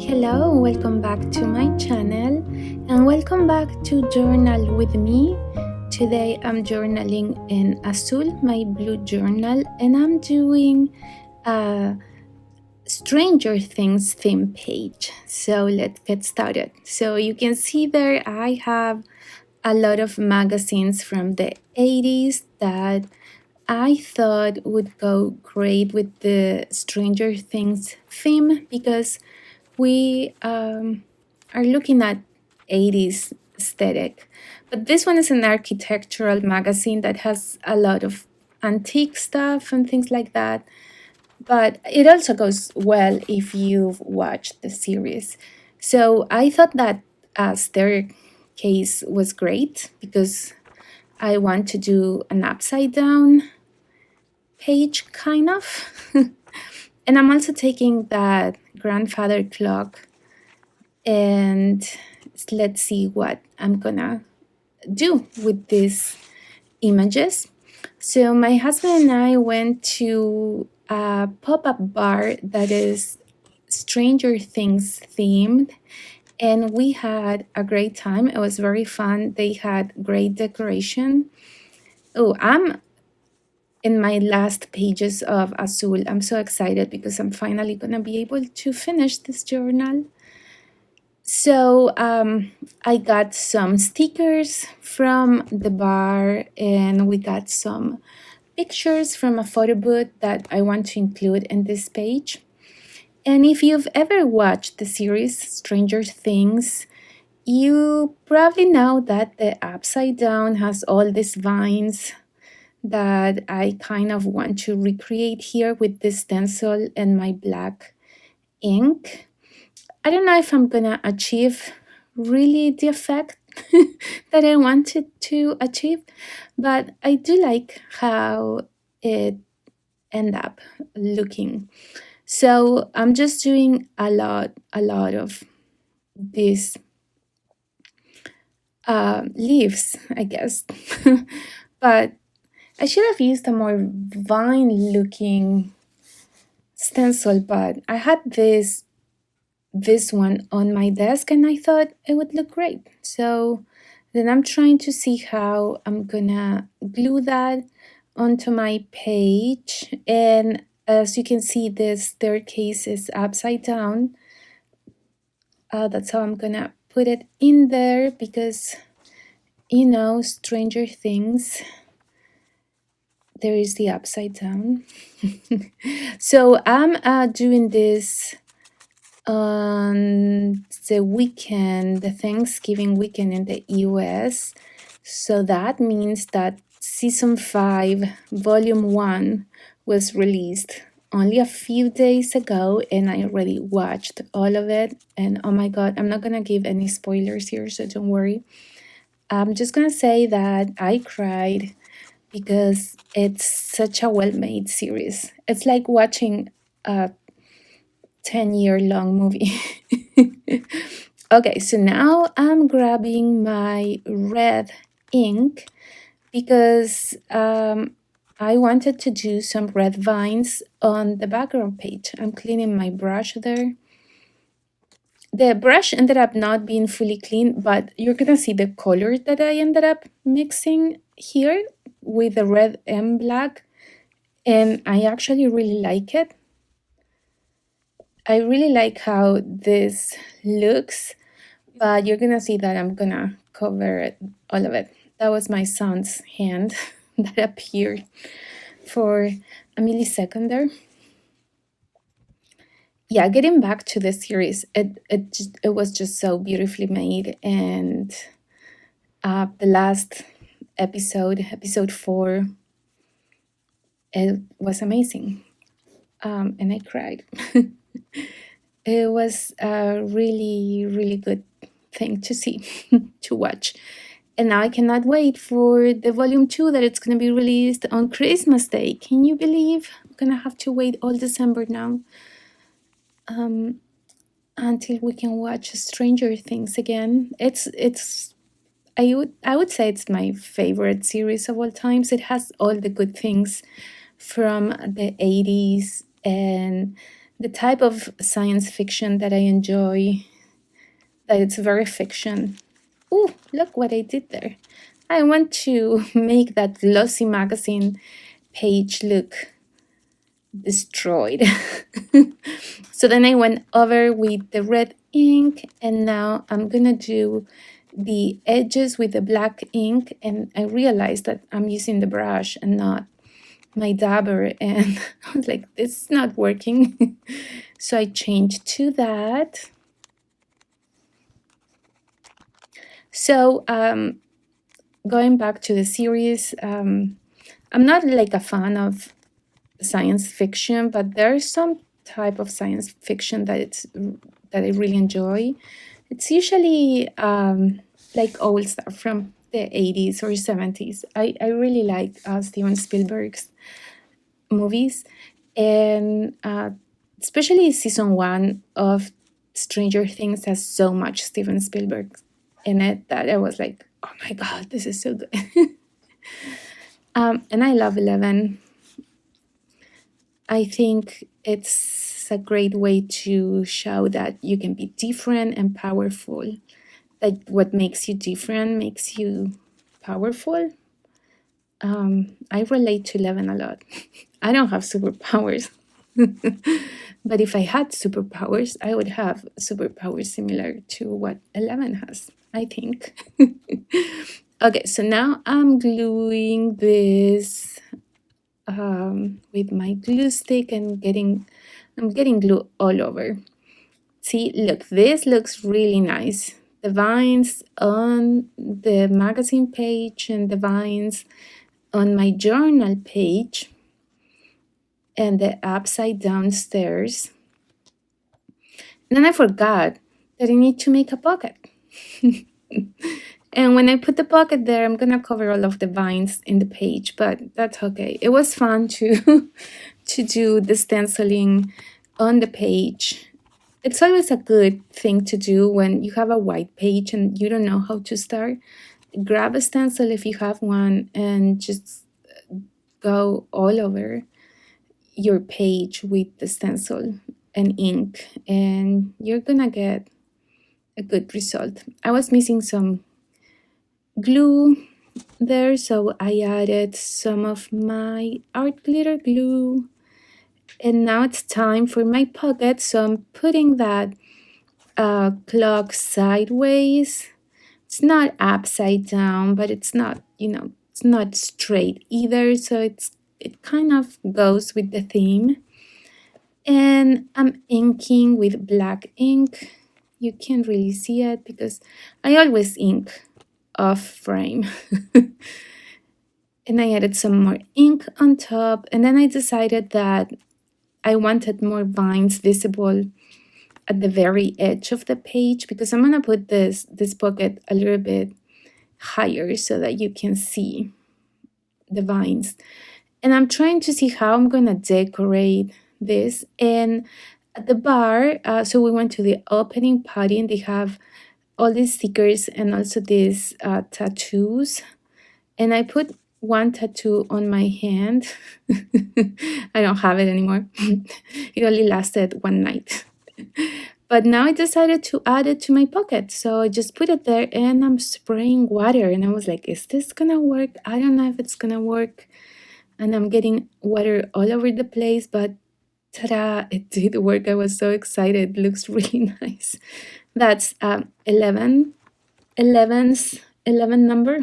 Hello, welcome back to my channel and welcome back to Journal with me. Today I'm journaling in Azul, my blue journal, and I'm doing a Stranger Things theme page. So let's get started. So you can see there I have a lot of magazines from the 80s that I thought would go great with the Stranger Things theme because we are looking at 80s aesthetic. But this one is an architectural magazine that has a lot of antique stuff and things like that. But it also goes well if you've watched the series. So I thought that staircase was great because I want to do an upside down page, kind of. And I'm also taking that grandfather clock and let's see what I'm gonna do with these images. So my husband and I went to a pop-up bar that is Stranger Things themed, and we had a great time. It was very fun. They had great decoration. Oh, I'm in my last pages of Azul. I'm so excited because I'm finally gonna be able to finish this journal. So I got some stickers from the bar, and we got some pictures from a photo booth that I want to include in this page. And if you've ever watched the series Stranger Things, you probably know that the upside down has all these vines that I kind of want to recreate here with this stencil and my black ink. I don't know if I'm gonna achieve really the effect that I wanted to achieve, but I do like how it end up looking. So I'm just doing a lot of these leaves, I guess. But I should have used a more vine-looking stencil, but I had this one on my desk and I thought it would look great. So then I'm trying to see how I'm gonna glue that onto my page. And as you can see, this staircase is upside down. That's how I'm gonna put it in there because, you know, Stranger Things, there is the upside down. So I'm doing this on the weekend, the Thanksgiving weekend in the US. So that means that season 5, volume 1 was released only a few days ago, and I already watched all of it. And oh my god, I'm not gonna give any spoilers here, so don't worry. I'm just gonna say that I cried because it's such a well-made series. It's like watching a 10-year-long movie. Okay, so now I'm grabbing my red ink because I wanted to do some red vines on the background page. I'm cleaning my brush there. The brush ended up not being fully clean, but you're gonna see the color that I ended up mixing here with the red and black, and I actually really like it. I really like how this looks, but you're gonna see that I'm gonna cover it, all of it. That was my son's hand that appeared for a millisecond there. Yeah, getting back to the series, it was just so beautifully made, and the last episode 4, it was amazing, and I cried. It was a really good thing to see, to watch. And now I cannot wait for the volume 2 that it's going to be released on Christmas Day. Can you believe I'm going to have to wait all December now until we can watch Stranger Things again? I would say it's my favorite series of all times. It has all the good things from the 80s, and the type of science fiction that I enjoy, that it's very fiction. Ooh, look what I did there. I want to make that glossy magazine page look destroyed. So then I went over with the red ink, and now I'm gonna do the edges with the black ink, and I realized that I'm using the brush and not my dabber, and I was like, this is not working. So I changed to that. So going back to the series, I'm not like a fan of science fiction, but there's some type of science fiction that I really enjoy. It's usually like old stuff from the 80s or 70s. I really like Steven Spielberg's movies, and especially season one of Stranger Things has so much Steven Spielberg in it that I was like, oh my god, this is so good. And I love 11. I think it's a great way to show that you can be different and powerful. Like what makes you different makes you powerful. I relate to 11 a lot. I don't have superpowers. But if I had superpowers, I would have superpowers similar to what 11 has, I think. Okay, so now I'm gluing this with my glue stick and I'm getting glue all over. See, look, this looks really nice. The vines on the magazine page and the vines on my journal page and the upside down stairs. And then I forgot that I need to make a pocket. And when I put the pocket there, I'm gonna cover all of the vines in the page, but that's okay. It was fun to to do the stenciling on the page. It's always a good thing to do when you have a white page and you don't know how to start. Grab a stencil if you have one and just go all over your page with the stencil and ink, and you're gonna get a good result. I was missing some glue there, so I added some of my art glitter glue, and now it's time for my pocket. So I'm putting that clock sideways. It's not upside down, but it's not, it's not straight either, so it kind of goes with the theme. And I'm inking with black ink. You can't really see it because I always ink off frame. And I added some more ink on top, and then I decided that I wanted more vines visible at the very edge of the page because I'm gonna put this pocket a little bit higher so that you can see the vines. And I'm trying to see how I'm gonna decorate this. And at the bar, so we went to the opening party and they have all these stickers and also these tattoos. And I put one tattoo on my hand. I don't have it anymore. It only lasted one night. But now I decided to add it to my pocket. So I just put it there and I'm spraying water. And I was like, is this gonna work? I don't know if it's gonna work. And I'm getting water all over the place, but ta-da, it did work. I was so excited. It looks really nice. That's 11. 11's 11 number.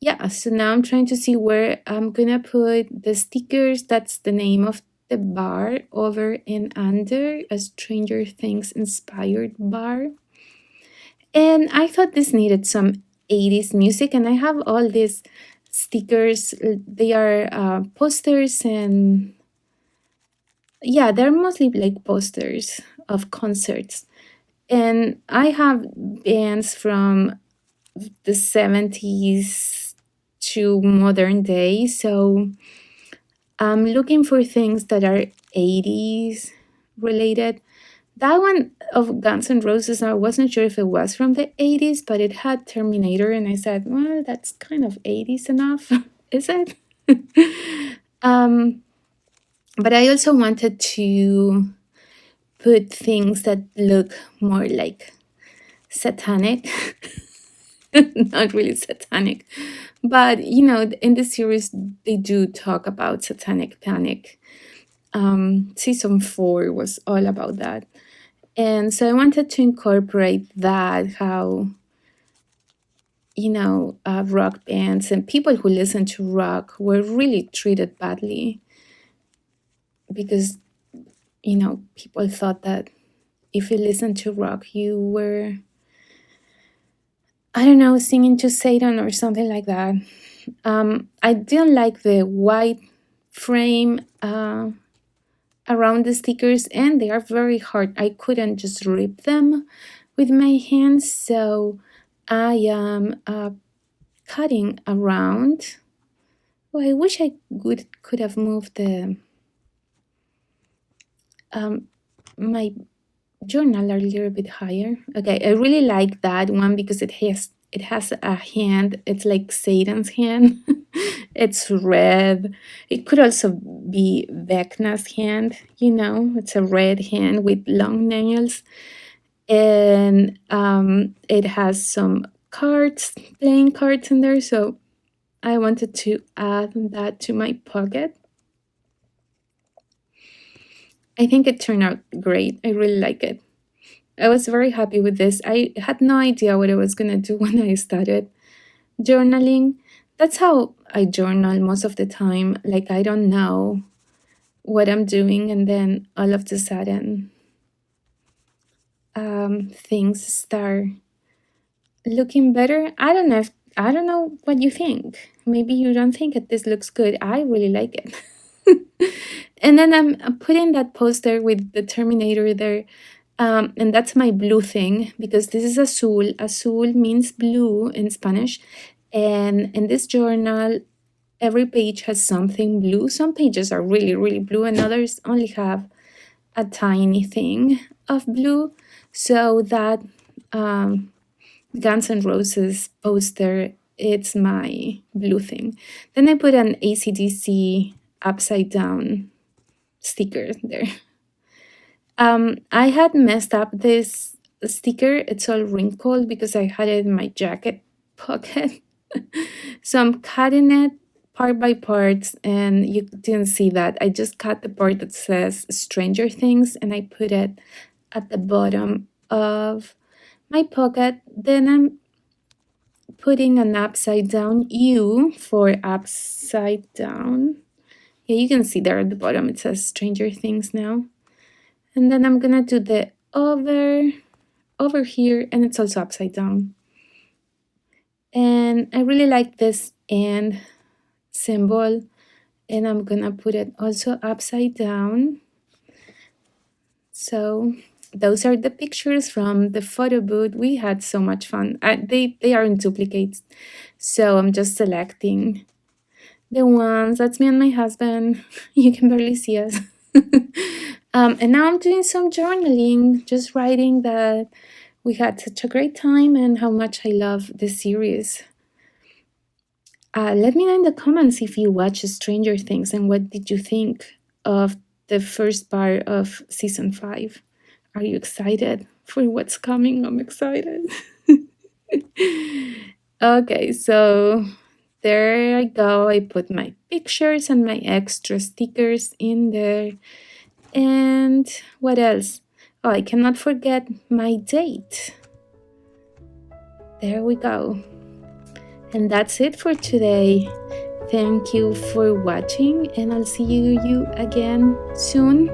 Yeah, so now I'm trying to see where I'm gonna put the stickers. That's the name of the bar, over and under, a Stranger Things inspired bar. And I thought this needed some 80s music, and I have all these stickers. They are posters, and yeah, they're mostly like posters of concerts. And I have bands from the 70s to modern day, so I'm looking for things that are 80s related. That one of Guns N' Roses, I wasn't sure if it was from the 80s, but it had Terminator, and I said, well, that's kind of 80s enough, is it? But I also wanted to put things that look more like satanic. Not really satanic, but in the series they do talk about satanic panic. Season 4 was all about that. And so I wanted to incorporate that, how, rock bands and people who listen to rock were really treated badly because, people thought that if you listened to rock, you were, I don't know, singing to Satan or something like that. I didn't like the white frame around the stickers, and they are very hard. I couldn't just rip them with my hands, so I am cutting around. Well, I wish I could have moved the my journal a little bit higher. Okay, I really like that one because it has a hand. It's like Satan's hand. It's red. It could also be Vecna's hand. It's a red hand with long nails, and it has some cards, playing cards in there. So I wanted to add that to my pocket. I think it turned out great. I really like it. I was very happy with this. I had no idea what I was going to do when I started journaling. That's how I journal most of the time. Like, I don't know what I'm doing, and then all of a sudden, things start looking better. I don't know what you think. Maybe you don't think that this looks good. I really like it. And then I'm putting that poster with the Terminator there. And that's my blue thing because this is Azul. Azul means blue in Spanish. And in this journal, every page has something blue. Some pages are really, really blue, and others only have a tiny thing of blue. So that Guns N' Roses poster, it's my blue thing. Then I put an AC/DC upside down sticker there. I had messed up this sticker. It's all wrinkled because I had it in my jacket pocket. So I'm cutting it part by part, and you didn't see that. I just cut the part that says Stranger Things, and I put it at the bottom of my pocket. Then I'm putting an upside down U for upside down. Yeah, you can see there at the bottom it says Stranger Things now. And then I'm gonna do the over here, and it's also upside down. And I really like this and symbol, and I'm gonna put it also upside down. So those are the pictures from the photo booth. We had so much fun. They are in duplicates, so I'm just selecting the ones. That's me and my husband. You can barely see us. And now I'm doing some journaling, just writing that we had such a great time and how much I love this series. Let me know in the comments if you watched Stranger Things and what did you think of the first part of season 5. Are you excited for what's coming? I'm excited. Okay, so there I go. I put my pictures and my extra stickers in there. And what else? Oh, I cannot forget my date. There we go. And that's it for today. Thank you for watching, and I'll see you again soon.